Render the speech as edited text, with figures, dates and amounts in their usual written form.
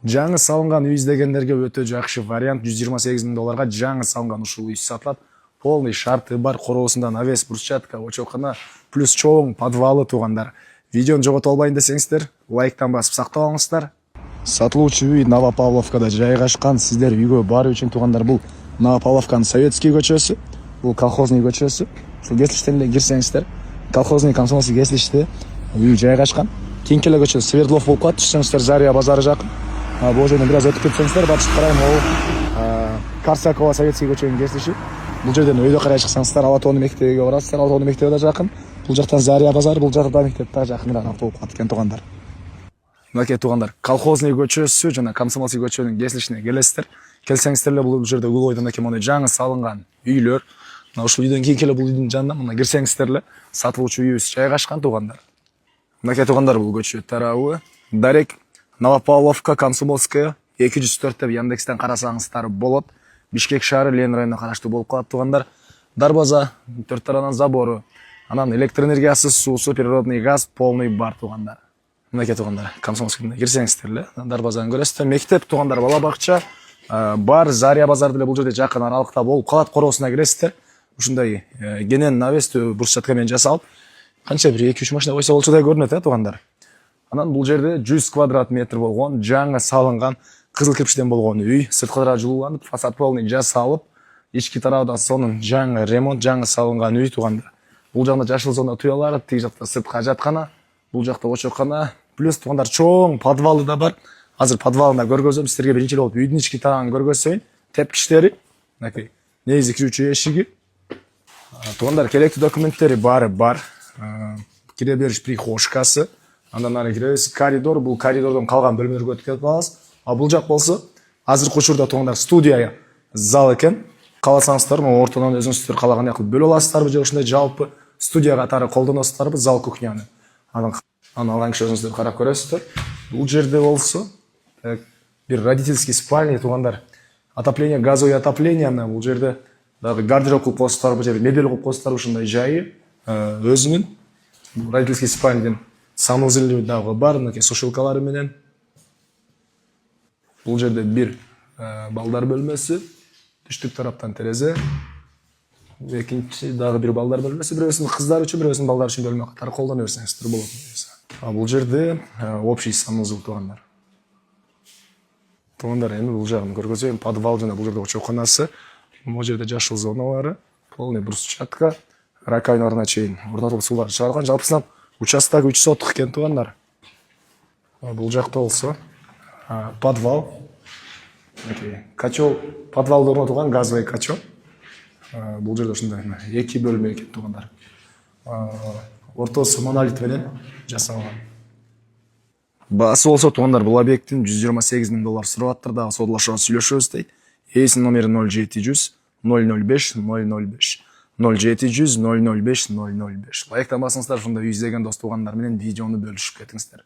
Жаңы салынган үй издегендерге өтө жакшы вариант. 128 000 долларга жаңы салынган ушул үй сатылат. Полный шарты бар, короосунда навес, брусчатка, очокана, плюс чоң подвалы туугандар. Видеону жогото албайын десеңиздер, лайктан басып сактап алыңыздар. Сатылуучу үй Новопавловкада жайгашкан. Сиздер үйгө баруу үчүн туугандар, бул Новопавловканын Советский көчөсү, бул колхозный көчөсү. Ушул кесилиштен эле кирсеңиздер, колхозный Комсомольский кесилиште үй жайгашкан. Кийинки эле көчө Свердлов болуп калат, түшсөңүздөр Заря базары жакын. Бул жерден бир аз өтүп кетсеңиздер, батышка карай могу Корсакова Советский көчөнүн кесилиши. Бул жерден өйдө карай чыксаңыздар, Ала тоонун мектебиге барасыздар. Ала тоонун мектеби да жакын. Бул жактан Заря базары, бул жакта мектеп да жакыныраак болуп калат экен туугандар. Мынакей туугандар, колхозный көчөсү жана Комсомольский көчөнүн кесилишине келесиздер. Келсеңиздер эле бул жерде улойдон мынакей моундай жаңы салынган үйлөр. Мына ушул үйдөн кийинки эле бул үйдүн жанына мына кирсеңиздер эле сатылуучу үйүбүз жайгашкан туугандар. Мынакей туугандар, бул көчө тарабы Дарек Новопавловка Комсомольская 204 деп Яндекстен карасаңыздар болот. Бишкек шаары Ленин районуна караштуу болуп калат туугандар. Дарбаза, төрт тараптан забору, анан электр энергиясы, суусу, природный газ полный бар туугандар. Мынакей туугандар, Комсомольскийне кирсеңиздер эле дарбазаны көрөсүздөр. Мектеп туугандар, бала бакча бар, Заря базары деле бул жерде жакын аралыкта болуп калат. Короосуна киресиздер. Ушундай кенен навестүү брусчатка менен жасалып, канча бир 2-3 машина койсо болчудай көрүнөт туугандар. Анан бул жерде 100 квадрат метр болгон, жаңы салынган, кызыл кирпичтен болгон үй, сырткыда жылууланып, фасад полный жасалып, ички тарабында сонун жаңы ремонт, жаңы салынган үй туугандар. Бул жакта жашыл зона туялар, тиги жакта сыртка жаткана, бул жакта очоккана, плюс туугандар чоң подвалы да бар. Азыр подвалында көргөзөм сиздерге, биринчи болуп үйдүн ички тарабын көргөзөйүн. Тепкичтери, мынакей негизи кирүүчү эшиги. Туугандар, керектүү документтери баары бар. Кире бериш прихожкасы. Андан ары киребиз. Коридор, бул коридордон калган бөлмөлөргө өтүп кетип калабыз. Бул жак болсо азыркы учурда туугандар студия зал экен. Кааласаңыздар, ортодон өзүңүздөр каалагандай кылып бөлө аласыздарбы, же ушундай жалпы студия катары колдоносуздарбы, зал кухняны. Аны алган киши өзүңүздөр карап көрөсүздөр. Бул жерде болсо бир родительский спальня туугандар. Отопление, газовое отопление, бул жерде дагы гардероб кылып коесуздарбы, же мебель кылып коесуздарбы, ушундай жайы өзүнүн родительский спальнядын санузелі дагы бар, мынакей сушилкалары менен. Бул жерде бир балдар бөлмөсү, түштүк тараптан терезе. Экинчи дагы бир балдар бөлмөсү, бирөөсүн кыздар үчүн, бирөөсүн балдар үчүн бөлмө катары колдоно берсеңиздер болот. Бул жерде общий санузел туугандар. Туугандар, эми бул жагын көргөзөйүн. Подвал жана бул жерде очокканасы. Бул жерде жашыл зоналары, полный брусчатка, раковиналарына чейин орнотулуп суулар чыгарылган. Жалпысынан участок 3 соток экен туугандар. Бул жакта болсо подвал. Котел, подвалда орнотулган газовый котел. Бул жерде ушундай 2 бөлмө экен туугандар. Ортосу монолит менен жасалган. Баасы болсо туугандар, бул объекттин 128 000 доллар сурап аттыр, дагы содулашып сүйлөшөбүз дейт. Ээсинин номери 0700 005 005. 0700 005 005. Лайктан басыңыздар, ушундай үй издеген дос туугандар менен видеону бөлүшүп кетиңиздер.